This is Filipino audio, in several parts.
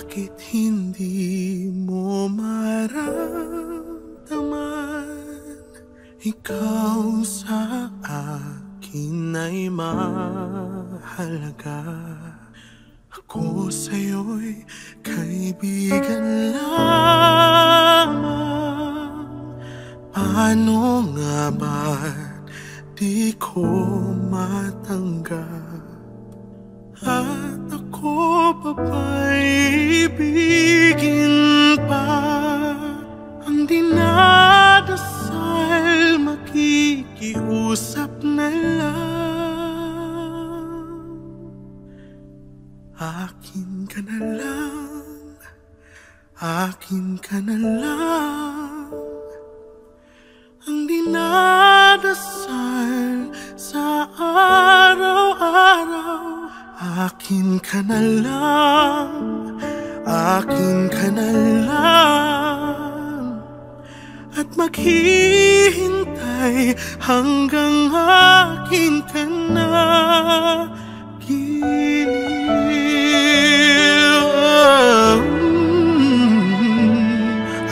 Bakit hindi mo maramdaman? Ikaw sa akin ay mahalaga. Ako sa'yo'y kaibigan lamang. Paano nga ba't di ko matanggap? At ako pa ba'y ibigin pa? Ang dinadasal makikiusap na lang. Akin ka na lang, akin ka na lang. Ang dinadasal sa araw-araw. Akin ka na lang, akin ka na lang. At maghihintay hanggang akin ka na giliw.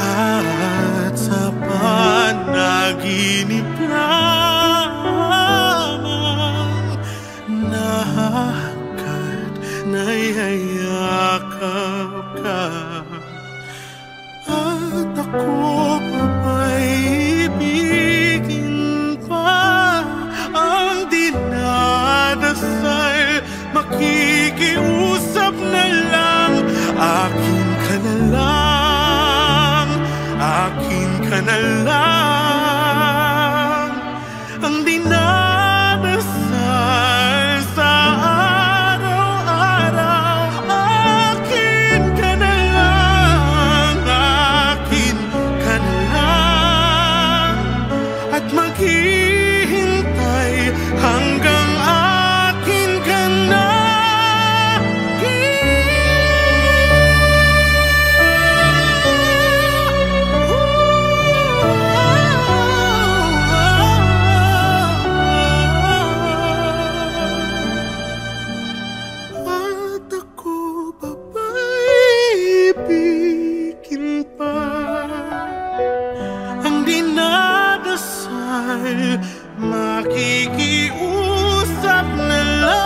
At sa panaginip lamang nayayakap ka. At ako pa ba'y ibigin pa? Ang dinadasal makikiusap na lang. Akin ka na lang, akin ka na lang. Ang dinadasal sa maghihintay hanggang akin ka na at ako pa ba'y ibigin pa? Ang dinadasal makikiusap na lang.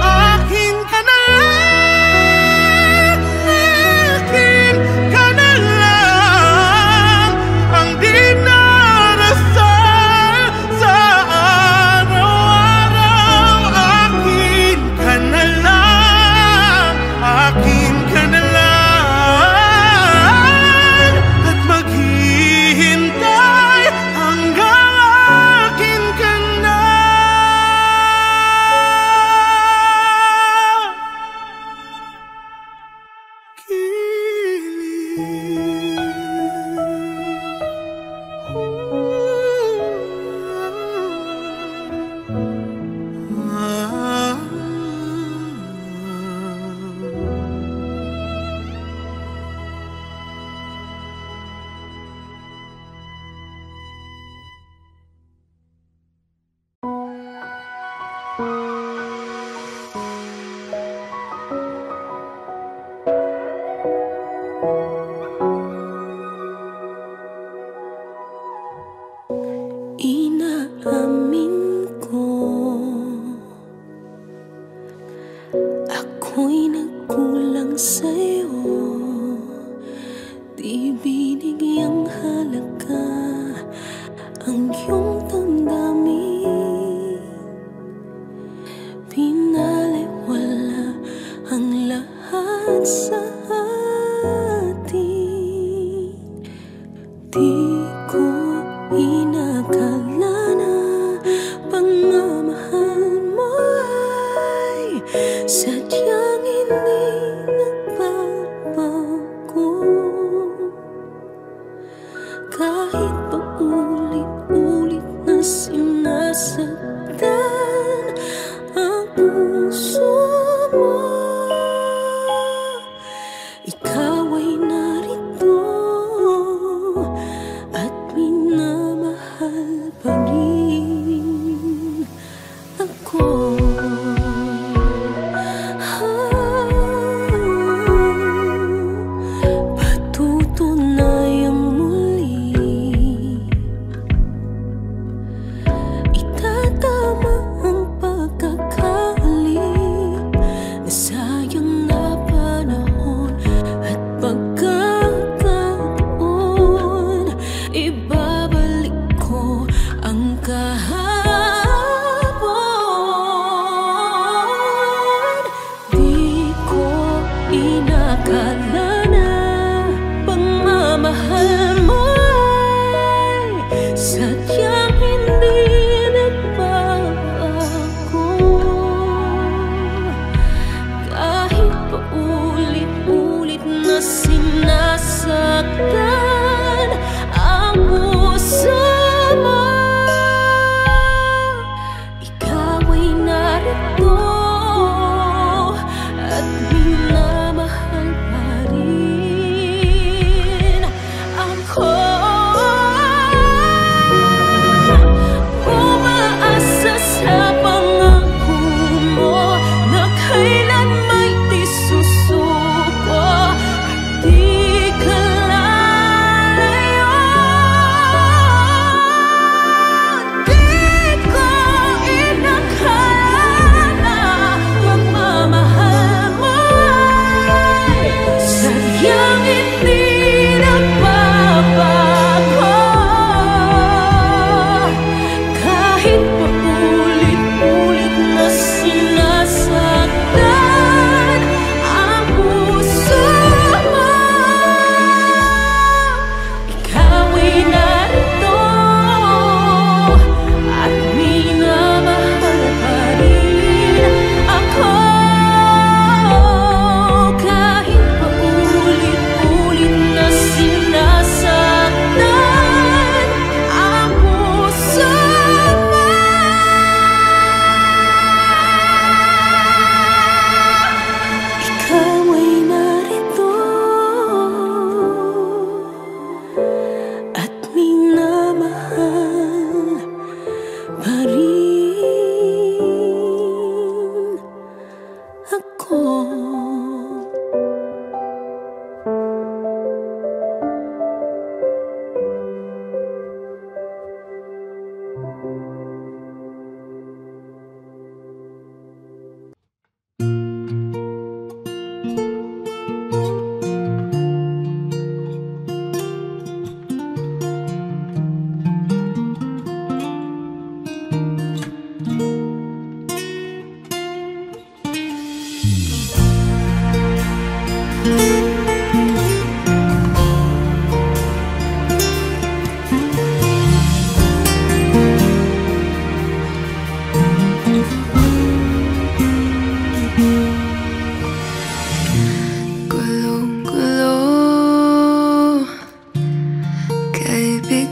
Akin ka na lang, akin ka na lang. Ang dinarasal sa araw-araw. Akin ka na lang, akin ka na lang. Inaamin ko, ako'y nagkulang sa'yo. Di binigyang halaga ang iyong damdamin. Pinaliwala ang lahat sa atin. Di ko inakala na pagmamahal mo ay sadyang hindi nagbabago. Kahit pa ulit-ulit na sinasaktan ang puso mo, ikaw ay narito at minamahal pa rin ako.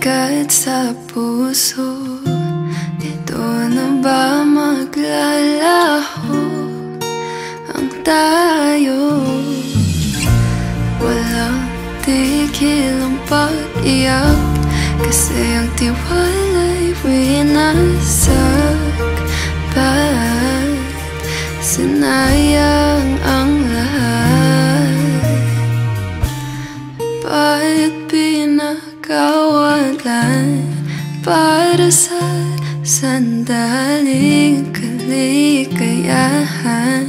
bigat sa puso. Dito na ba maglalaho ang tayo? Walang tigil ang pag-iyak, kasi ang tiwala'y winasakpan. Sinayang ang lahat, ba't pinakawalan para sa sandaling kaligayahan?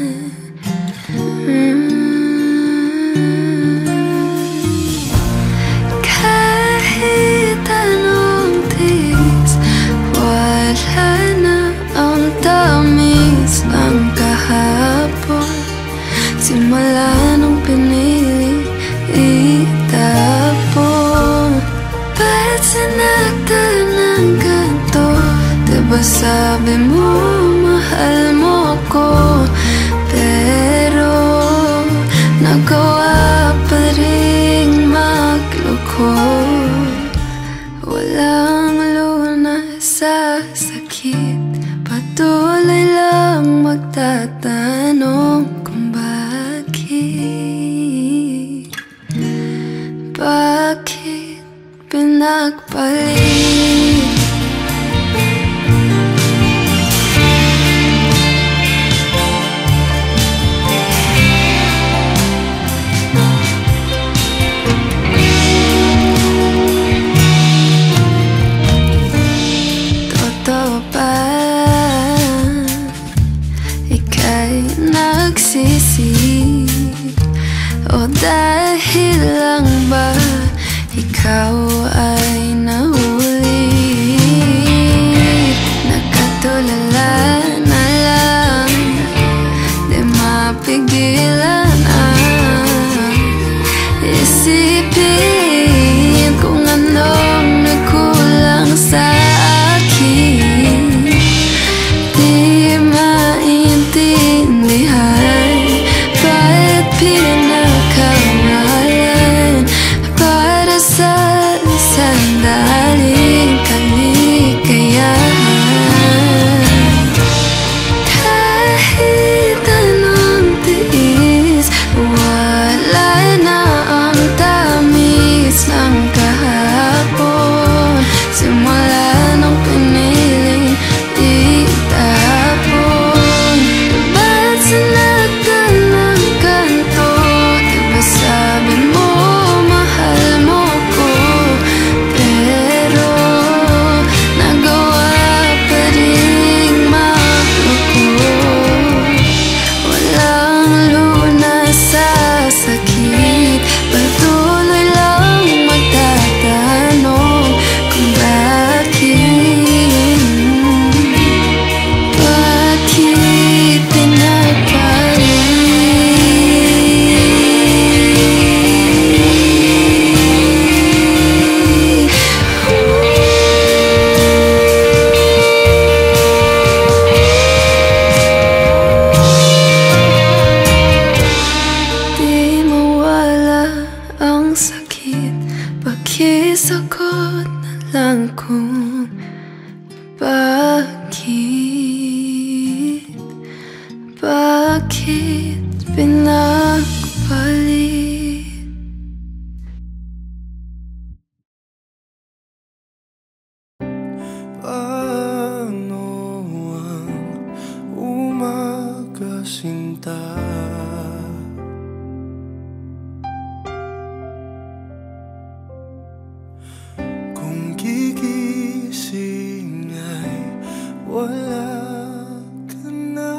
Kahit anong tiis, wala na ang tamis ng kahapon. Simula nung pinili itapon. Ba't sinaktan ng ganito? Diba sabi mo mahal mo ako, pero nagawa pa ring magloko. Walang lunas sa sakit, patuloy lang magtatanong kung bakit pinagpalit. Totoo ba ika'y nagsisi? O dahil lang ba ikaw ay naulit? Nakatulala na lang, di mapigilan ang isipin kung anong nagkulang sa akin. Di maintindihan ba't pinakawalan para sa sandaling kaligayahan. Kahit anong tiis, wala na ang tamis ng kahapon. Simula nung piniling itapon. Ba't sinaktan ng ganito? Diba sabi mo mahal mo ko, pero nagawa pa ring magloko. Walang lunas sa sakit, patuloy lang magtatanong kung bakit pinagpalit. Di mawala ang sakit, pakisagot na lang kung bakit pinagpalit. Paano ang umaga, sinta? Kung gigising ay wala ka na.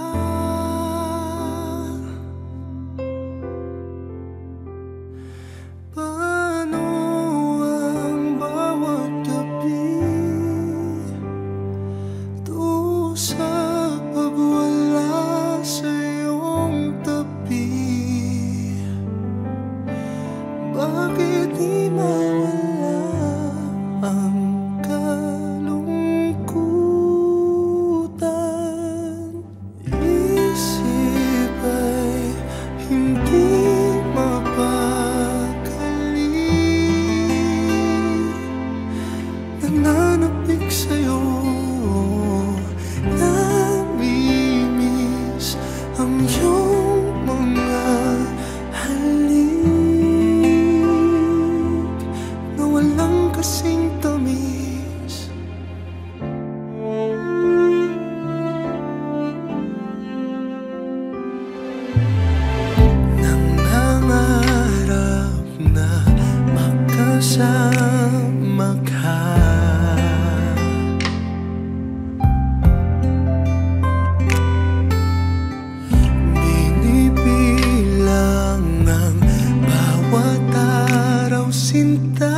Binibilang ang bawat araw, sinta.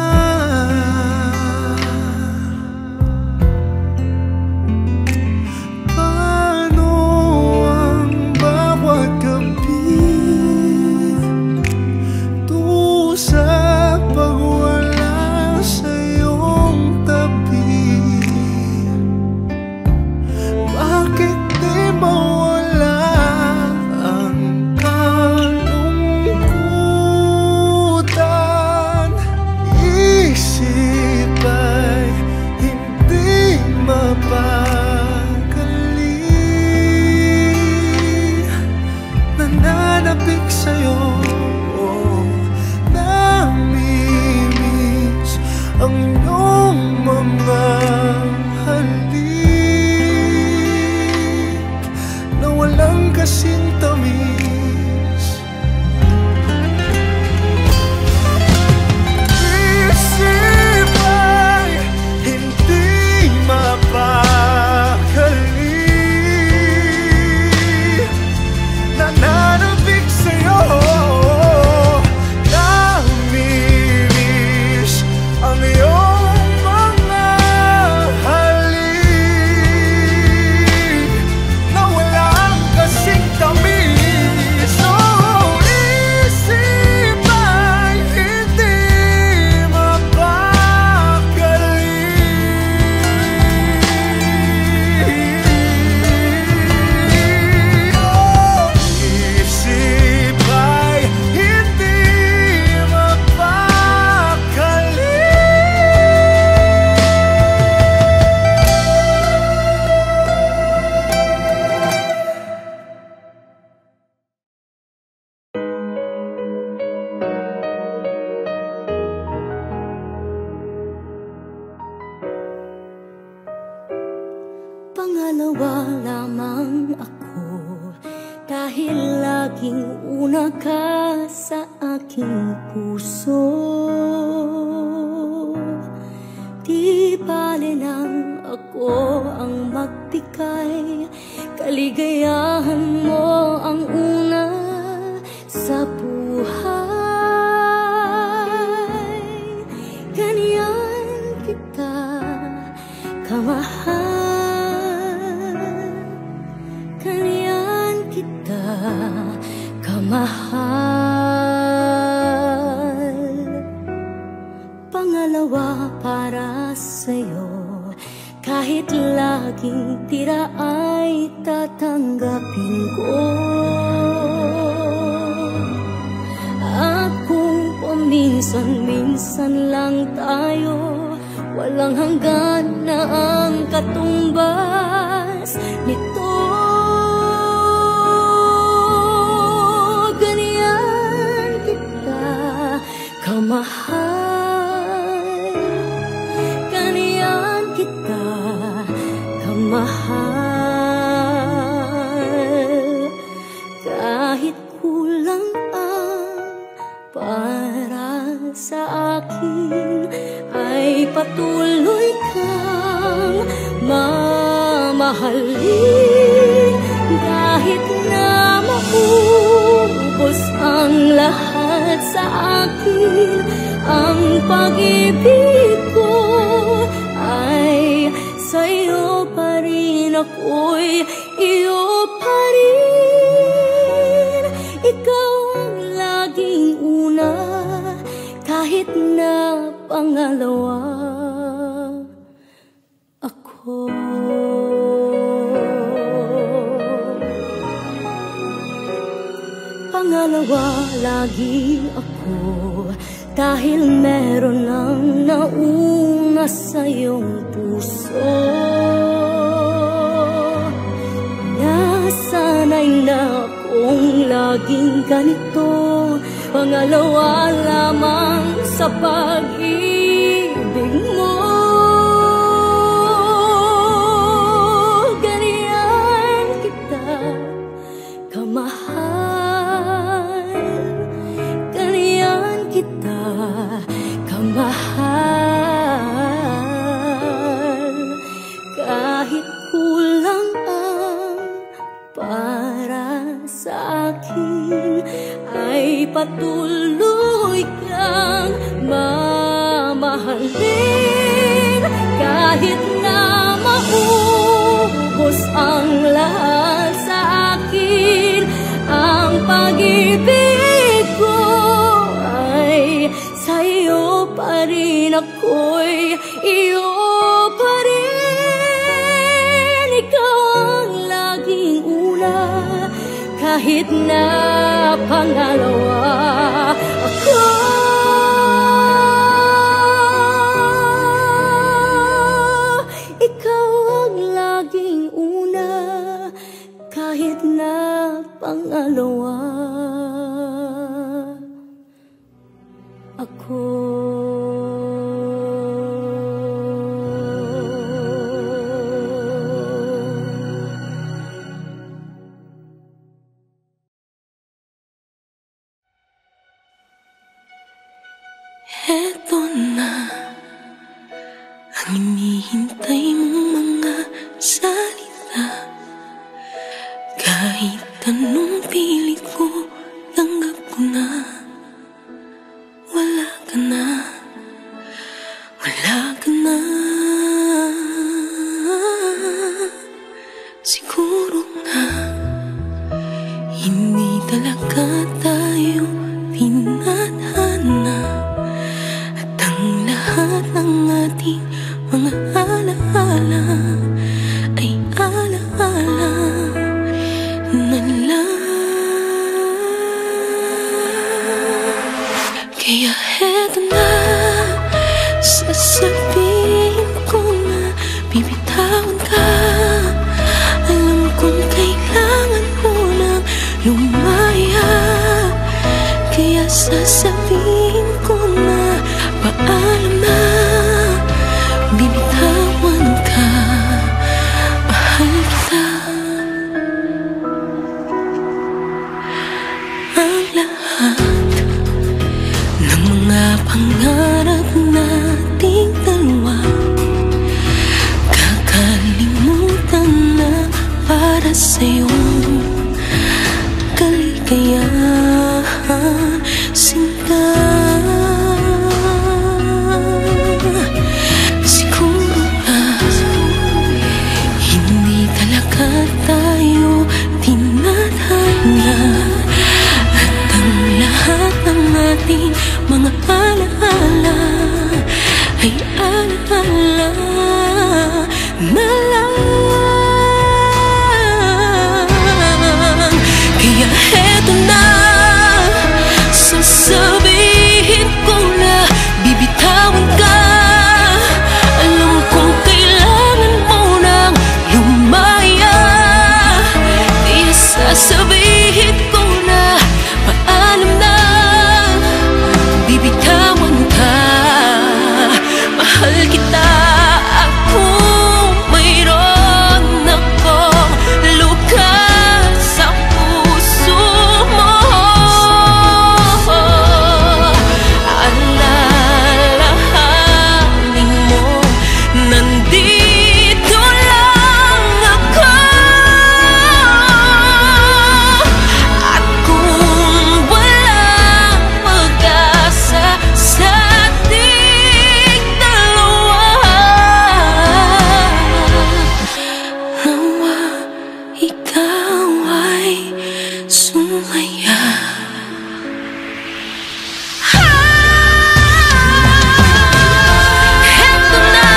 Paano ang bawat gabi tusa pag wala sa iyong tabi? Bakit di mawala ang kalungkutan? Isip ay hindi mapakali. Nananapik sa'yo, namimiss ang iyong mga halik na walang kasing tamis. Isip ay hindi mapakali. Nananapik sa'yo, namimiss ang iyong mga halik na walang kasing tamis. Oh, isip ay hindi mapakali. Oh, isip ay hindi mapakali. Pangalawa lamang ako, dahil laging una ka sa aking puso. Di bale lang ako ang magbigay, kaligayahan mo ang una sa buhay. Ganyan kita kamahal, ganyan kita kamahal. Pangalawa para sa'yo, kahit laging tira ay tatanggapin ko. At kung paminsan-minsan lang tayo, walang hanggan na ang katumbas nito. Ganyan kita kamahal, ganyan kita kamahal. Kahit kulang ang para sa akin, ay patuloy kang mamahalin. Kahit na maubos ang lahat sa akin, ang pag-ibig ko ay sa'yo pa rin, ako'y iyo pa rin. Ikaw ang laging una, kahit na pangalawa ako. Pangalawa lagi ako, dahil meron ng nauna sa iyong puso. Nasanay na akong laging ganito, pangalawa lamang sa pag-ibig mo. Ganyan kita kamahal, ganyan kita kamahal. kahit na maubos ang lahat sa akin, ang pag-ibig ko ay sa'yo pa rin, ako'y iyo pa rin. Ikaw ang laging una, kahit na pangalawa ako. Ikaw ang laging una, kahit na pangalawa ako. Eto na ang hinihintay mong mga salita. Kahit anong pilit ko, tanggap ko na. Wala ka na, wala ka na. Siguro nga hindi talaga tayo tinadhana, at ang lahat ng ating mga alaala ay alaala na lang. Kaya heto na, sasabihin ko na bibitawan ka. Alam kong kailangan mo nang lumaya, kaya sasabihin ko na paalam na. Bibitawan ka, mahal kita. Ang lahat ng mga pangarap nating dalawa, kakalimutan na para sa'yo. Kaligayahan, sinta. Siguro nga hindi talaga tayo tinadhana, at ang lahat ng ating mga alaala ay alaala na lang. Kaya heto na, sasabihin ko na bibitawan ka. Alam kong kailangan mo nang lumaya, kaya sasabihin ko na paalam na. Bibitawan ka, mahal kita. Ako mayroon akong luka sa puso mo. Alalahanin mo, nandito lang ako. At kung walang pag-asa sa ating dalawa, nawa ikaw ay sumaya. Heto na,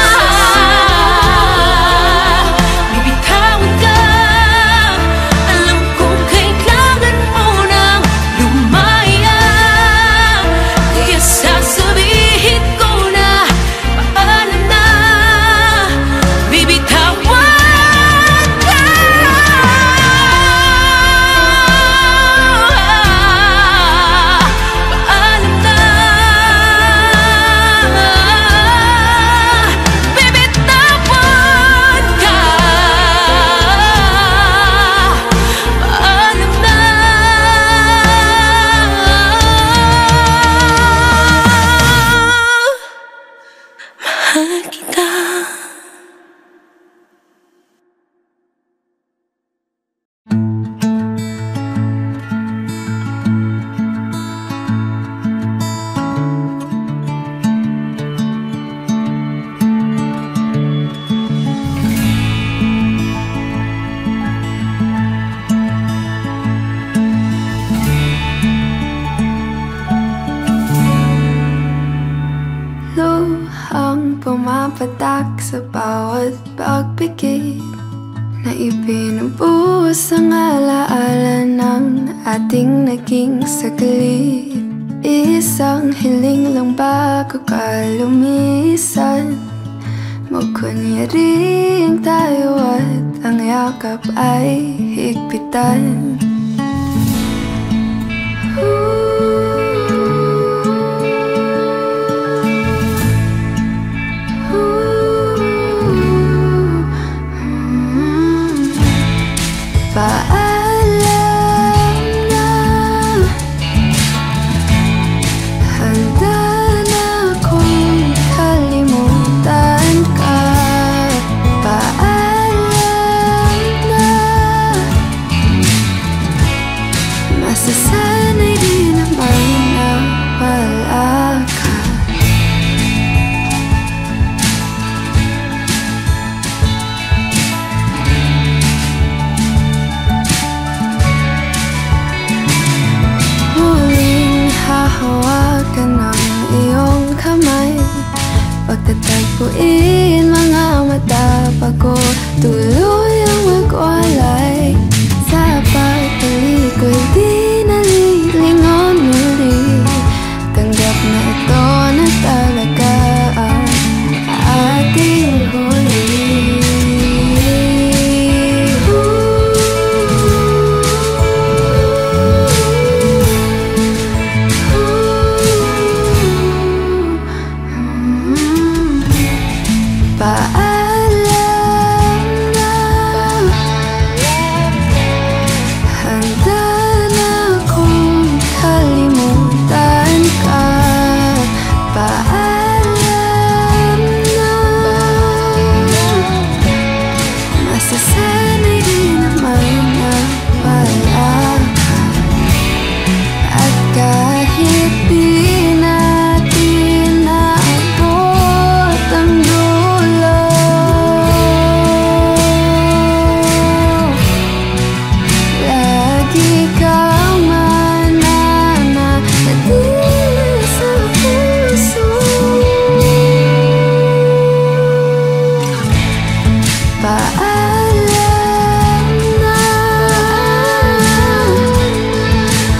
bibitawan ka. Alam kong kailangan mo nang lumaya, kaya sasabihin ko na paalam na. Bibitawan ka, paalam na. Bibitawan ka, paalam na. Mahal kita. hatak sa bawat pagpikit na ibinubuhos ang alaala ng ating naging saglit. Isang hiling lang bago ka lumisan, magkunyaring tayo at ang yakap ay higpitan. Paalam na, handa na akong kalimutan ka. Paalam na, masasanay din naman na wala ka. Hawakan ang iyong kamay, pagtatagpuin mga mata bago tuluyang magwalay. Sa pagtalikod di nalilingon muli, tanggap na ito na talaga ang ating huli. Paalam na, handa na akong kalimutan ka. Paalam na, masasanay din naman na wala ka. At kahit di natin naabot ang dulo, lagi kang mananatili sa puso. Paalam na,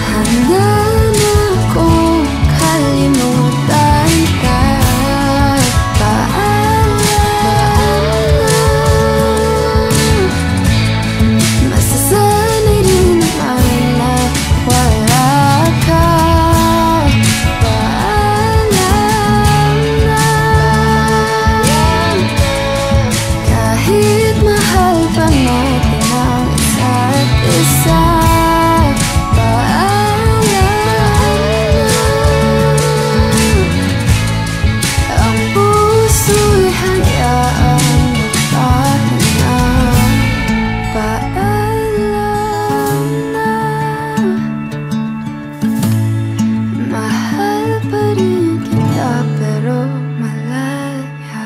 handa na akong kalimutan ka. Paalam na, masasanay din naman na wala ka. Paalam na, kahit mahal pa natin ang isa't isa. Paalam na, ang puso'y hayaang magpahinga. Paalam na, mahal pa rin kita pero malaya.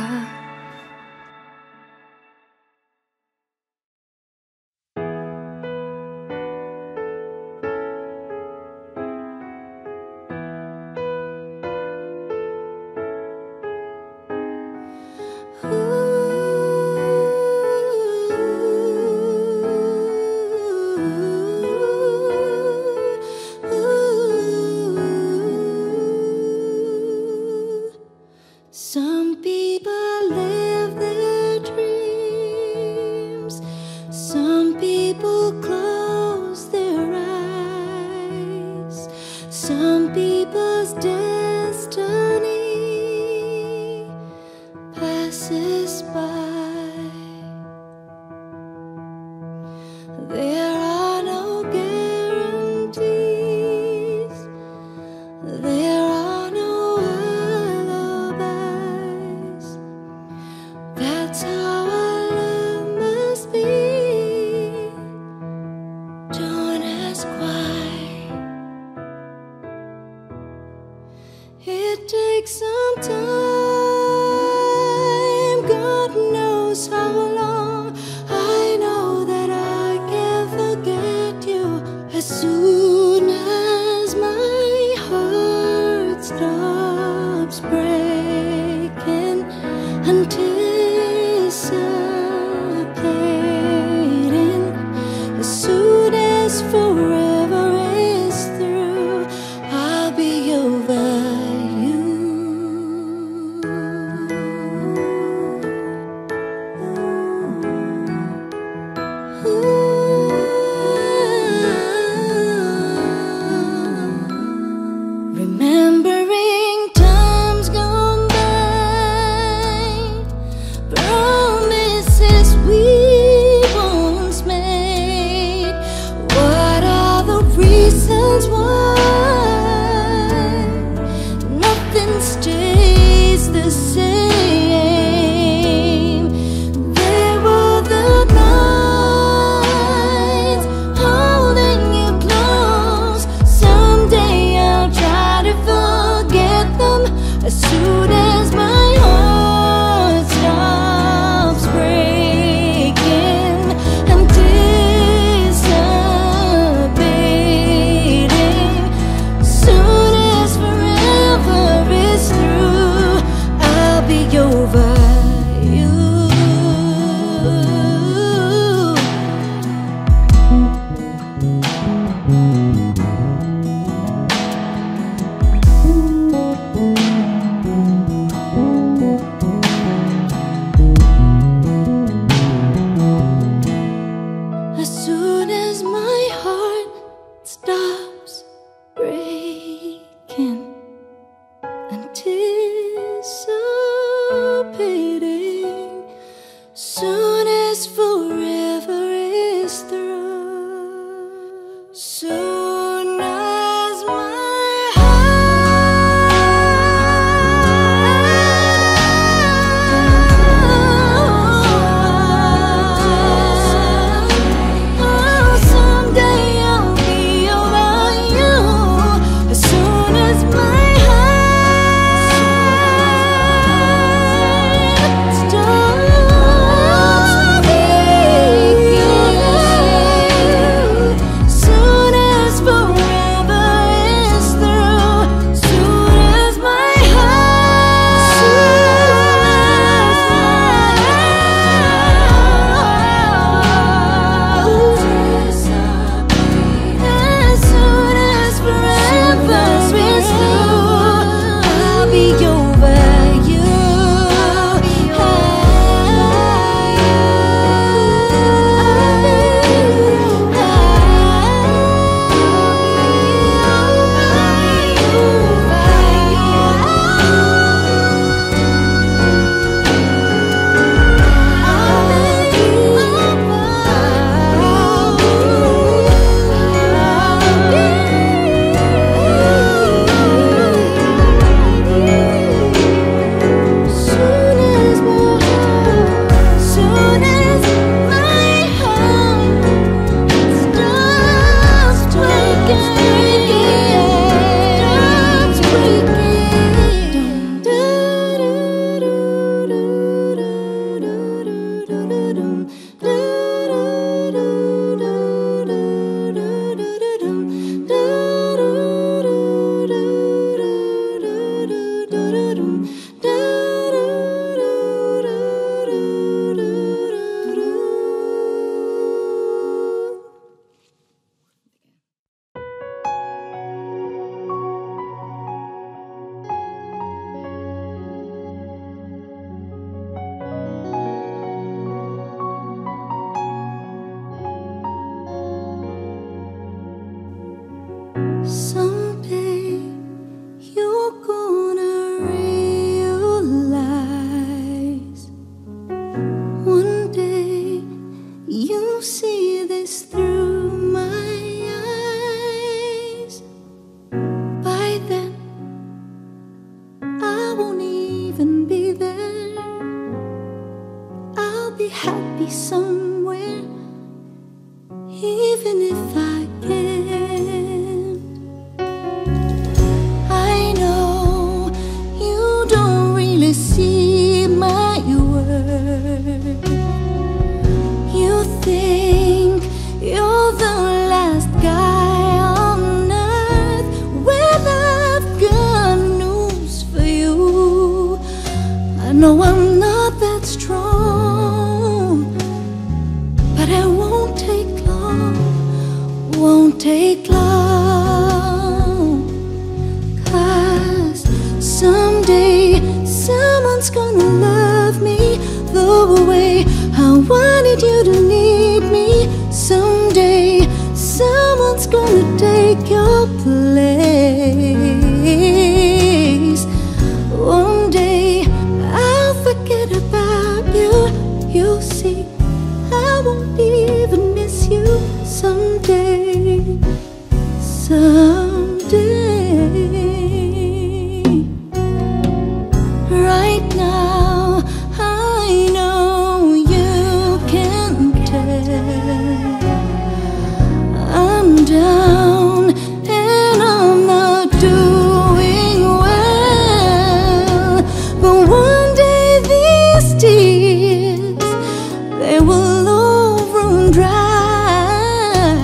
Some people live their dreams, some people close their eyes, some people's destiny passes by. There are no guarantees, there are no alibis. That's how our love must be. Don't ask why. It takes some time, God knows how long. I know that I can't forget you as soon as my heart stops breaking. Until Soon as forever is through, soon as my heart, oh, someday I'll be around you. As soon as my heart stops beating, soon as forever is through, soon as my heart, as soon as forever is through, I'll be over you. Someday you're gonna realize, one day you'll see this through my eyes. By then I won't even be there. I'll be happy somewhere, even if I can't. I know you don't really see my worth. You think you're the last guy on earth. Well, I've got news for you. I know I'm not that strong, but it won't take long, won't take long. 'Cause someday someone's gonna love me the way I wanted you to need me. Someday someone's gonna take your place. One day I'll forget about you. You'll see I won't even miss you. Someday, someday. Right now I know you can tell I'm down and I'm not doing well. But one day these tears, they will all run dry.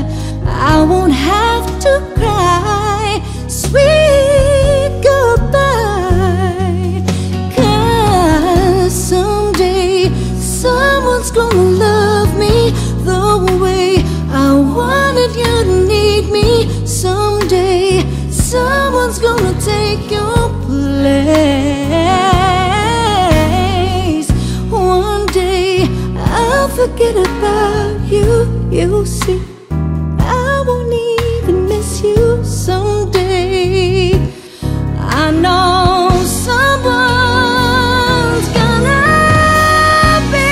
I won't have to cry sweet goodbye. 'Cause someday someone's gonna love me the way I wanted you to need me. Someday someone's gonna take your place. One day I'll forget about you. You'll see I won't even miss you. Someday I know someone's gonna be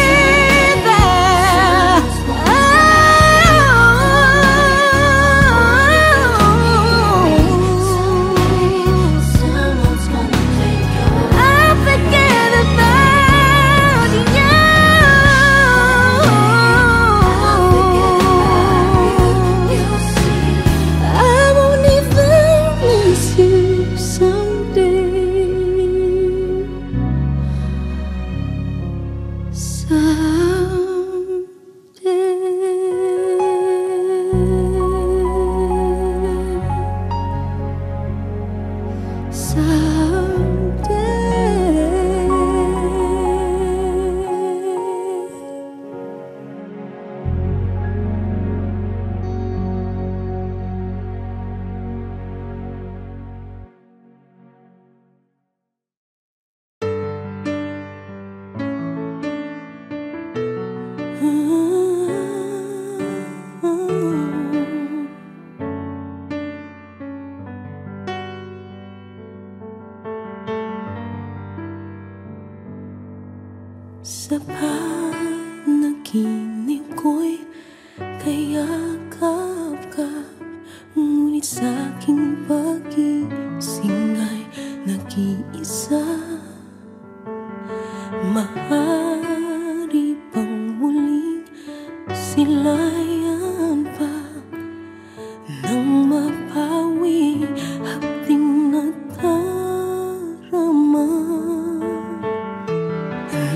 Sa panaginip ko'y kayakap ka, ngunit sa'king pag-ising ay nag-iisa. Maaari bang muling silayan pa nang mapawi hapding nadarama?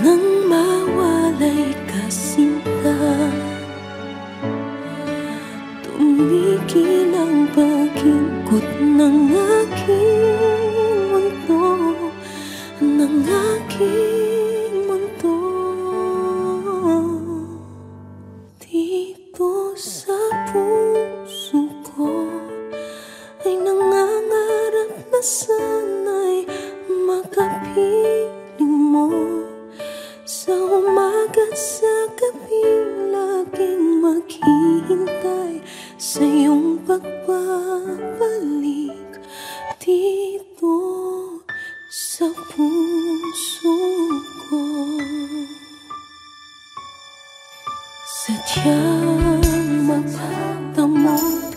Nang mawalay ka sinta, tumigil ang pag-ikot ng aking mundo, ng aking mundo. Dito sa puso ko ay nangangarap na sana'y makapiling mo. Sa umaga sa gabi, laging maghihintay sa iyong pagbabalik dito sa puso ko. Sadyang magdamot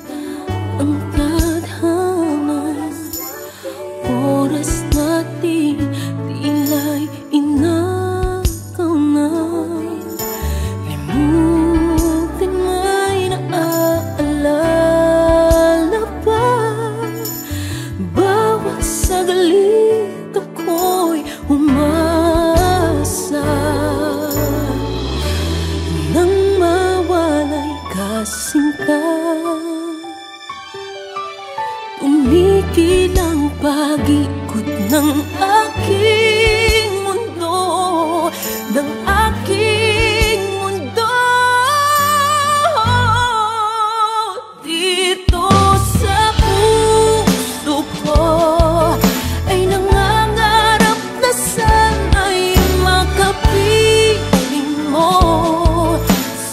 ang tadhana, oras natin tila'y limutin ay naaalala pa. Bawat saglit ako'y umasa, nang mawalay kasinta, tumigil ang pag-ikot ng aking mundo, ng aking mundo. Dito sa puso ko ay nangangarap na sana'y makapiling mo.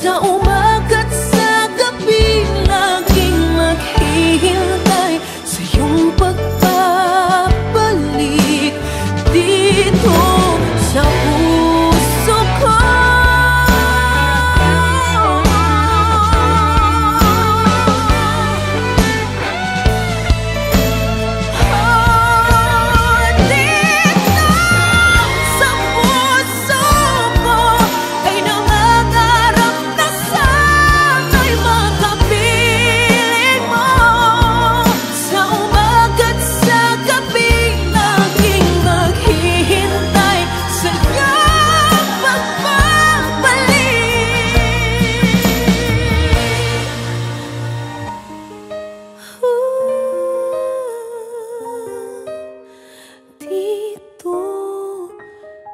Sa umaga't sa gabi, laging maghihintay sa iyong pagbabalik dito sa puso ko.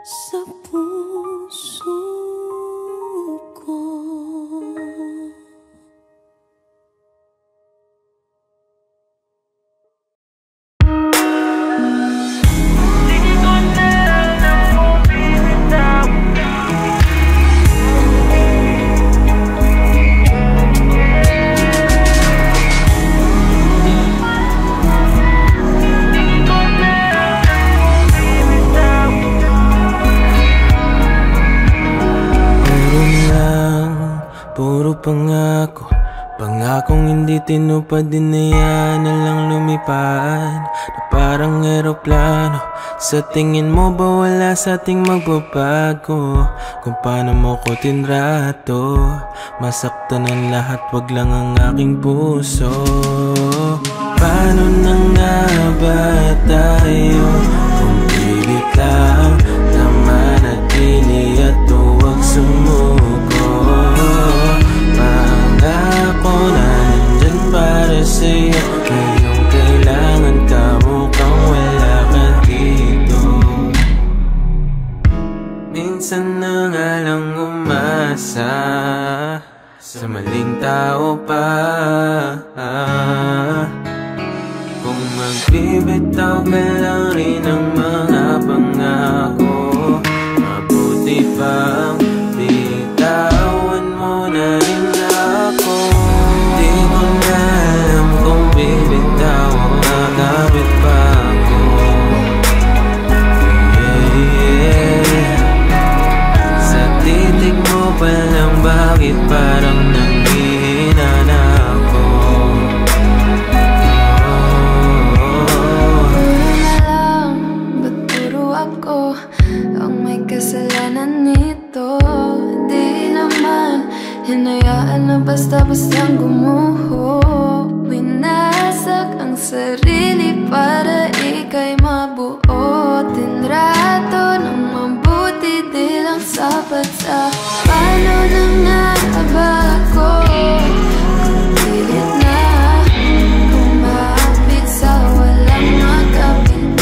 Sa puso ko. Puro pangako, pangakong hindi tinupad, dinaya na lang lumipad na parang eroplano. Sa tingin mo ba wala sa ating magbabago? Kung paano mo ko tinrato, masaktan ang lahat, wag lang ang aking puso. Paano na nga ba tayo kung pilit lang na manatili at huwag sumunod? na nga lang umasa sa maling tao pa. Kung magbibitaw ka lang rin ng mga pangako, mabuti pang bitawan mo na rin ako. Di ko na alam kung bibitaw o kakabit pa ako. Sa titig mo pa lang, bakit parang nanghihina na ako? Ako ang may kasalanan nito. Di naman hinayaan na basta-bastang gumuho. Winasak ang sarili para ika'y mabuo. Tinrato ng mabuti, di lang sapat sa paano na nga ba ako? Kung pilit na kumapit sa walang magapitan.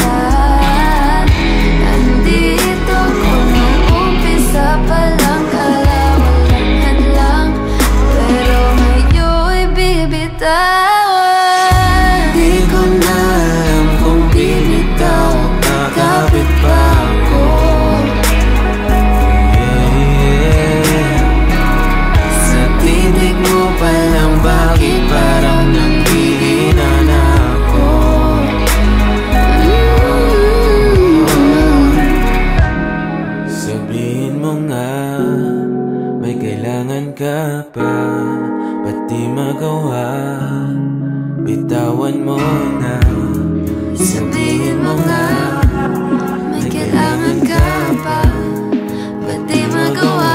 Nandito ko nung umpisa pa lang, kala walang hadlang, pero ngayon'y bibitawan. Di ko na alam kung bibitaw, kakapit pa ako. Sa titig mo pa lang, bakit parang nanghihina na ako? Sabihin mo nga, may kailangan ka pa, ba't di magawa? Bitawan mo na. Sabihin mo nga, may kailangan ka pa, ba't di magawa?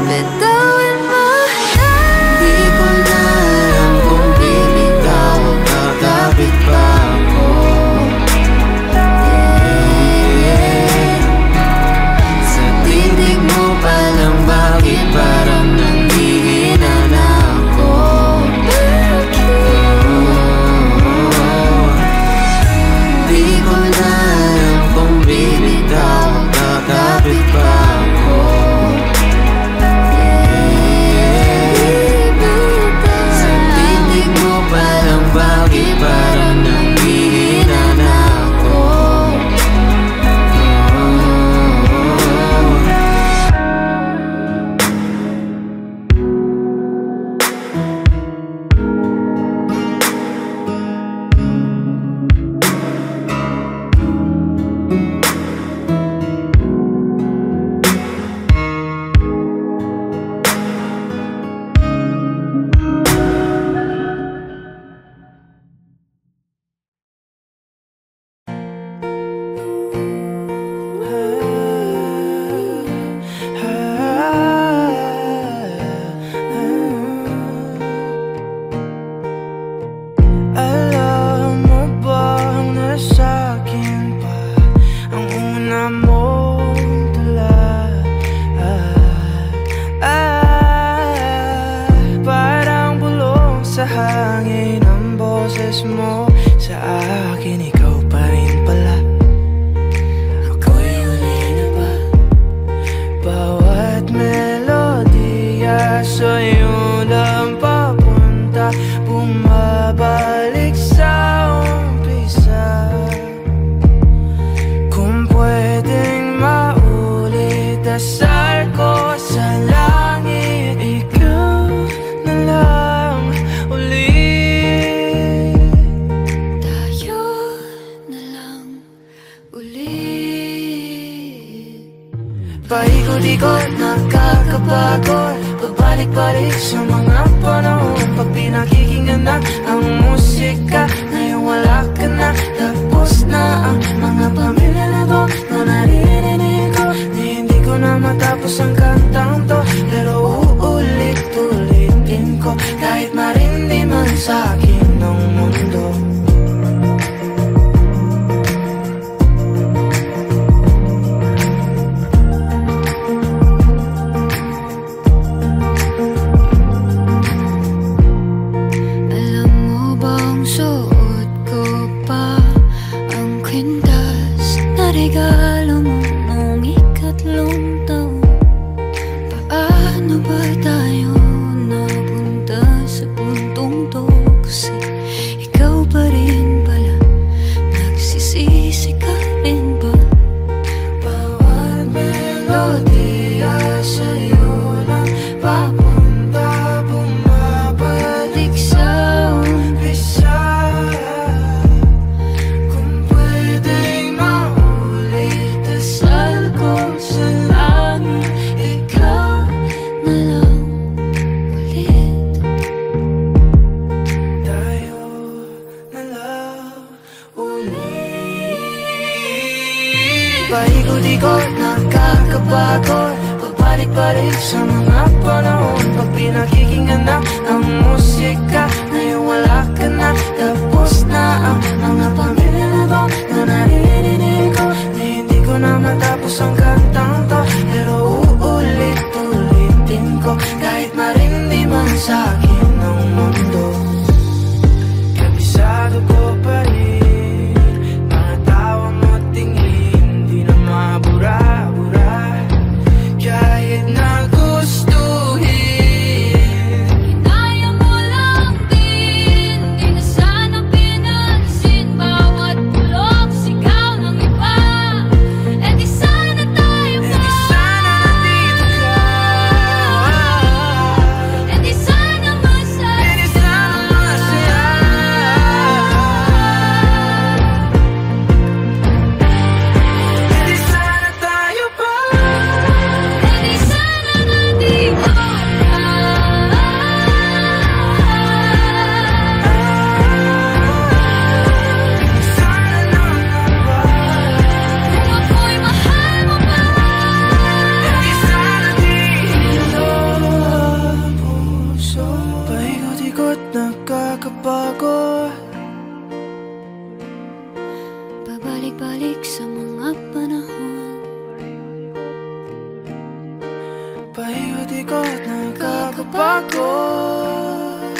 Bitawan mo na. di ko na alam kung bibitaw, kakapit pa ako. Sa titig mo pa lang, bakit parang nanghihina na ako? Di ko na alam kung bibitaw, kakapit pa ako. Sa titig mo pa lang, bakit parang nanghihina na ako? Alam mo bang nasa akin pa ang una mong tula? Parang bulong sa hangin ang boses mo. Sa akin ikaw pa rin pala. Ako'y huli na ba? Bawat melodiya sa'yo lang papunta, bumabalik sa umpisa. Kung pwedeng maulit, dasal ko sa langit, ikaw na lang ulit. Tayo na lang ulit. Paikot-ikot, nakakapagod, pabalik-balik sa mga panahon. Pag pinakikinggan na ang musika, ngayon wala ka na. Tapos na ang mga pamilya na to, no naririnig ko, di hindi ko na matapos ang kantang to. Pero uulit-ulitin ko, kahit marindi man sa akin ng mundo. Alam mo bang suot ko pa ang kwintas na regalo mo nung ikatlong taon? Pabalik-balik sa mga panahon pag pinakikinggan na ang musika. Ngayon wala ka na, tapos na ang mga pamilya na to na naririnig ko. Na hindi ko na matapos ang kantang to, pero uulit-ulitin ko kahit marindi man sa akin ang mundo. Kabisado ko pa rin mga tawa mo tingin, di na mabura-bura kahit na gustuhin. Hinaya mo lang din, di na sana pinansin bawat bulok sigaw ng iba. E di sana tayo pa, Sana nandito ka, e di sana masaya. di sana masaya. Di sana tayo pa, E di sana nandito ka. sana naman ba? Kung ako'y mahal mo pa, Di sana dito ang puso. Paikot-ikot nagkakapagod. pabalik-balik sa mga panahon. Paikot-ikot nagkakapagod.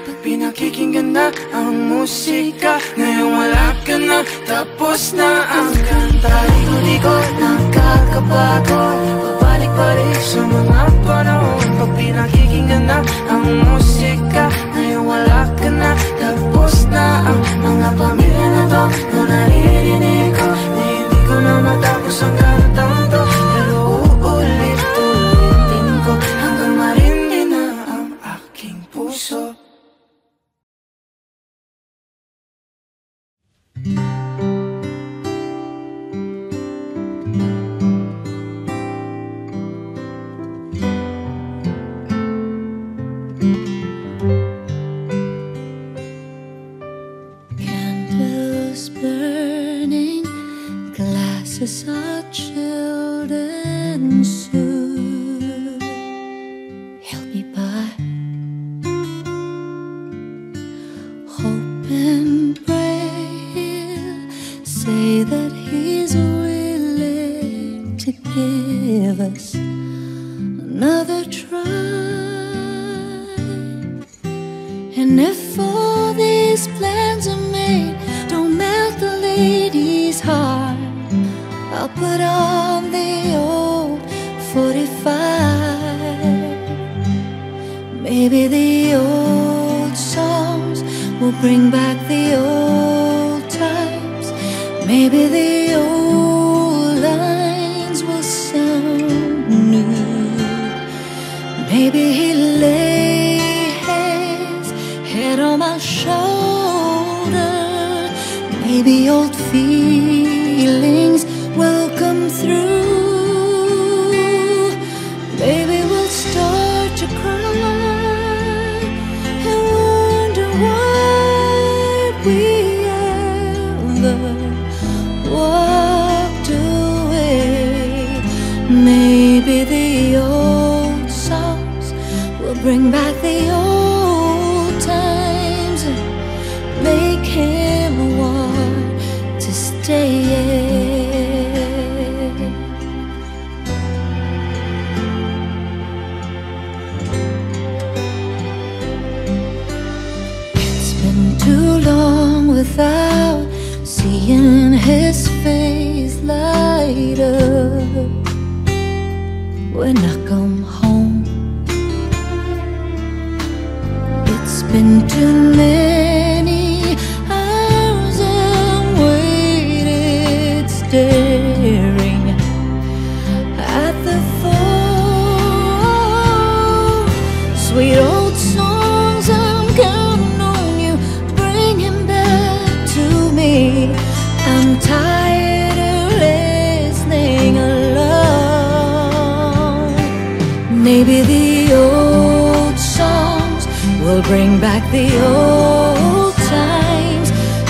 Pag pinakikinggan na ang musika, ngayon wala ka na, tapos na ang kanta. Paikot-ikot nagkakapagod. Pabalik-balik sa mga panahon pag pinakikinggan na ang musika, ngayon wala ka na, tapos na ang mga pamilya na to na naririnig ko. Na hindi ko na matapos ang kantang to, pero uulit-ulitin ko hanggang marindi na ang aking puso. Candles burning, glasses are chilled and soothed. He'll be by. Hope and pray he'll say that he's willing to give us another try. And if all these plans are made, don't melt the lady's heart. I'll put on the old 45. Maybe the old songs will bring back the old times. Maybe the old lines will sound new. Maybe he'll lay his head on my shoulder. Maybe old feelings will come through. Maybe we'll start to cry and wonder why we ever walked away. Maybe the old songs will bring back the old times and make him want to stay. It's been too long without seeing his face light up when I come home. It's been too many hours I'm waited staring at the phone. Sweet old songs, I'm counting on you, bring him back to me. I'm tired of listening alone. Maybe the old songs will bring back the old times.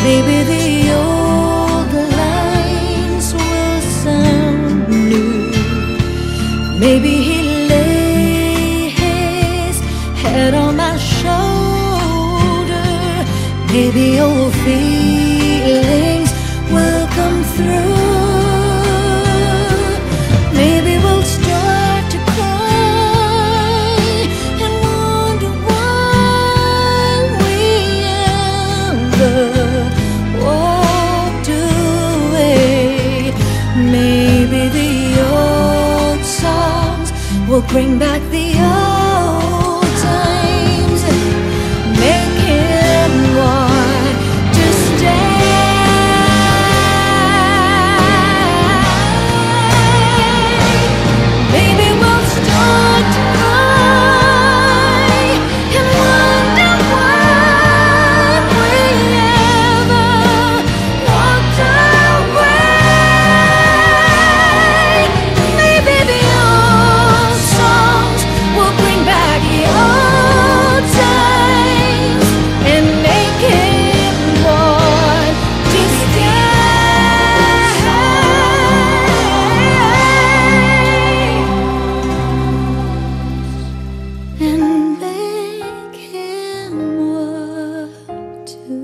Maybe the old lines will sound new. Maybe he lay his head on my shoulder. Maybe old feelings will come through. Maybe we'll start to cry and wonder why we ever walked away. Maybe the old songs will bring back the old times, make him want to stay. Maybe we'll start to cry and wonder why we ever walked away. Maybe the old songs will bring back the old times and make him want to stay. And make him want to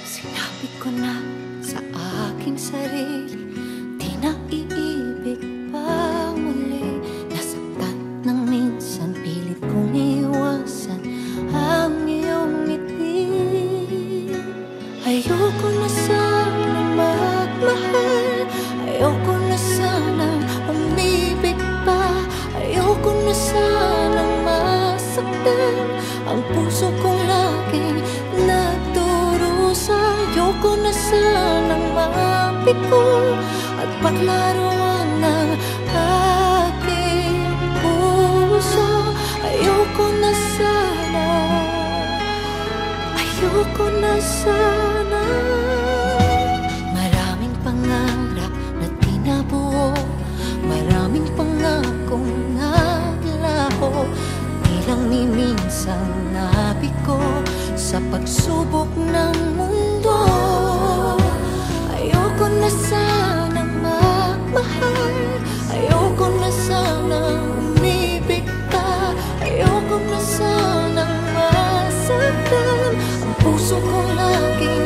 Sinabi ko na sa aking sarili, di na iibig pa muli. Nasaktan ng minsan, pilit kong iwasan ang iyong ngiti. Ayoko na sanang magmahal, ayoko na sanang umibig pa, ayoko na sanang masaktan ang puso kong laging nagdurusa. Ayoko na sanang mapiko at paglaruan ng aking puso. Ayoko na sana, ayoko na sana. Maraming pangarap na tinabuo, maraming pangakong naglaho. Di lang ni minsang nabigo sa pagsubok ng mundo. Ayoko na sanang magmahal, ayoko na sanang umibig pa, ayoko na sanang masaktan ang puso ko laging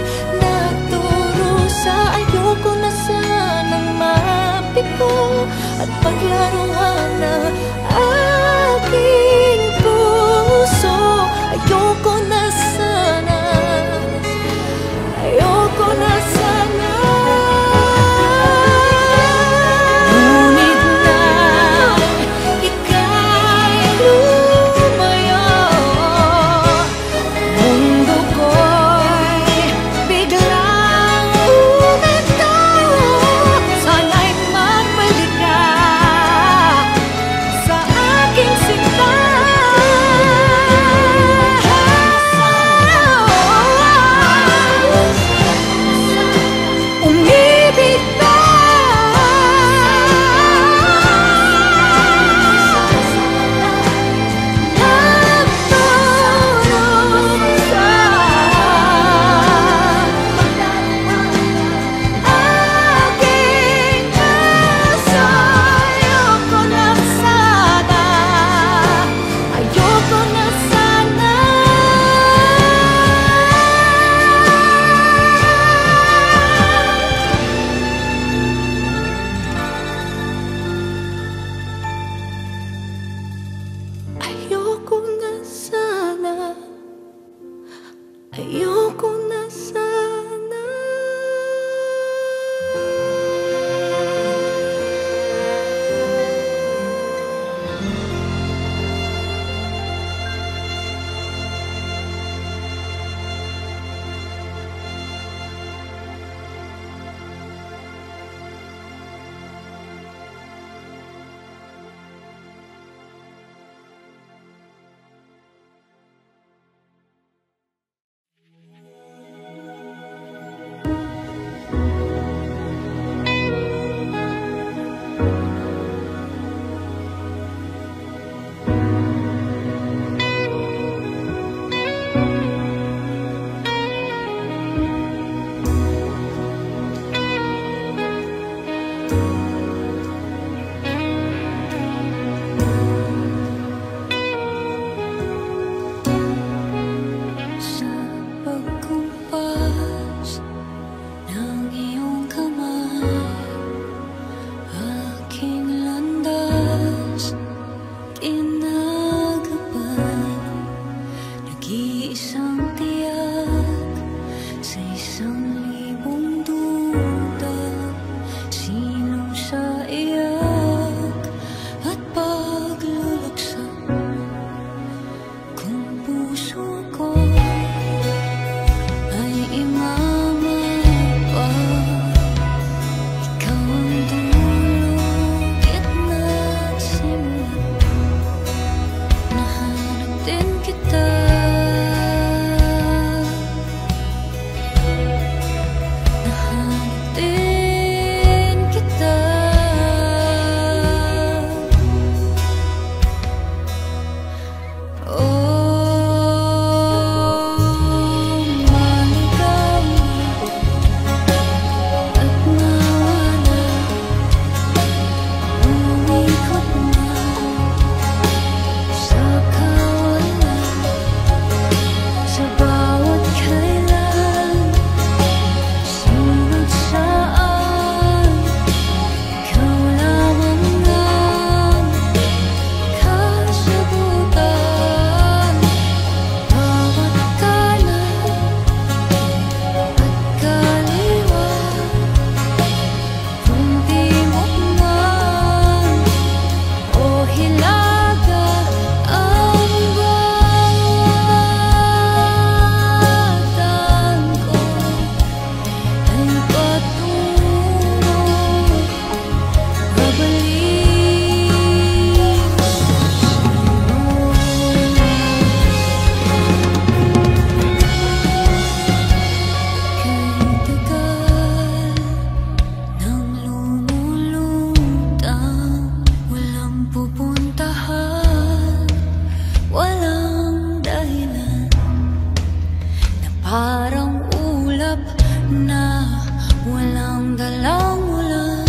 galaw mo lang,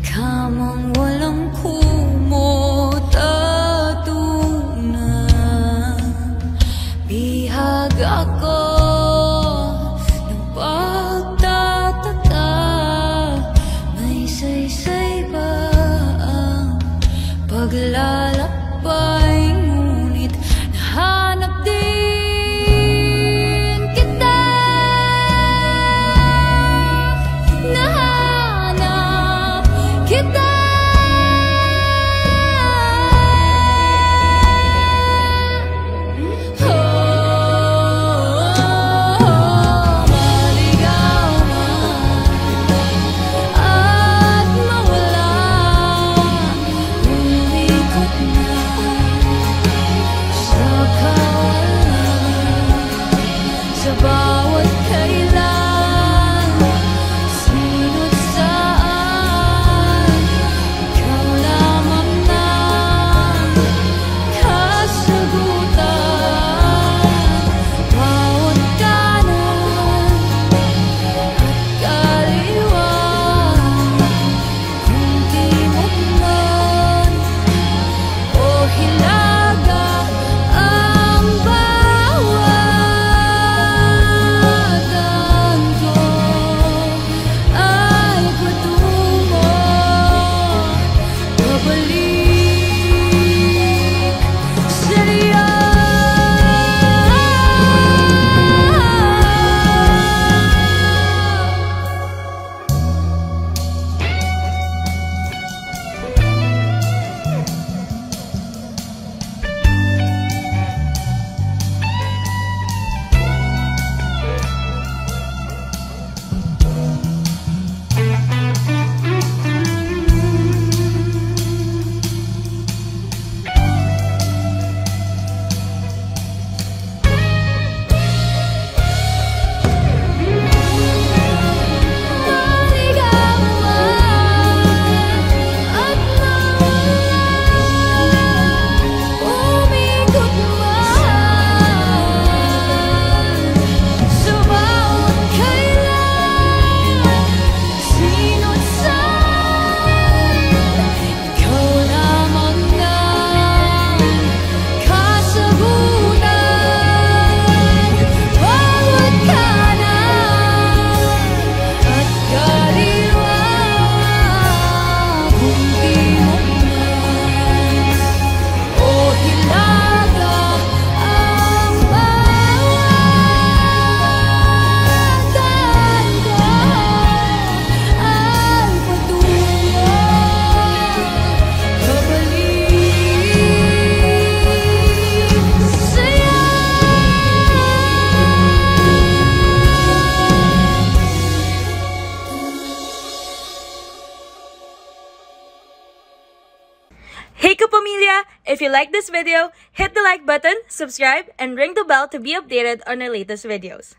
kamang walang kumot at una. Bihag ako ng pagtataka, may saysay ba ang paglalakbay, ngunit nahanap din kita. Nahanap kita. Maligaw man at mawala, umikot na sa kawalan, sa bawat kailan, sino't saan, ikaw lamang na kasagutan. Bawat kanan at kaliwa, kung timog man o hilaga, ang bawagan ko ay patungo pabalik sa iyo. Maligaw man at mawala, umikot man sa bawat kailan, sino't saan, ikaw lamang na kasagutan. Bawat kanan at kaliwa, kung timog man o hilaga, ang bawagan ko ay patungo pabalik sa'yo. Hey kapamilya! If you like this video, hit the like button, subscribe, and ring the bell to be updated on our latest videos.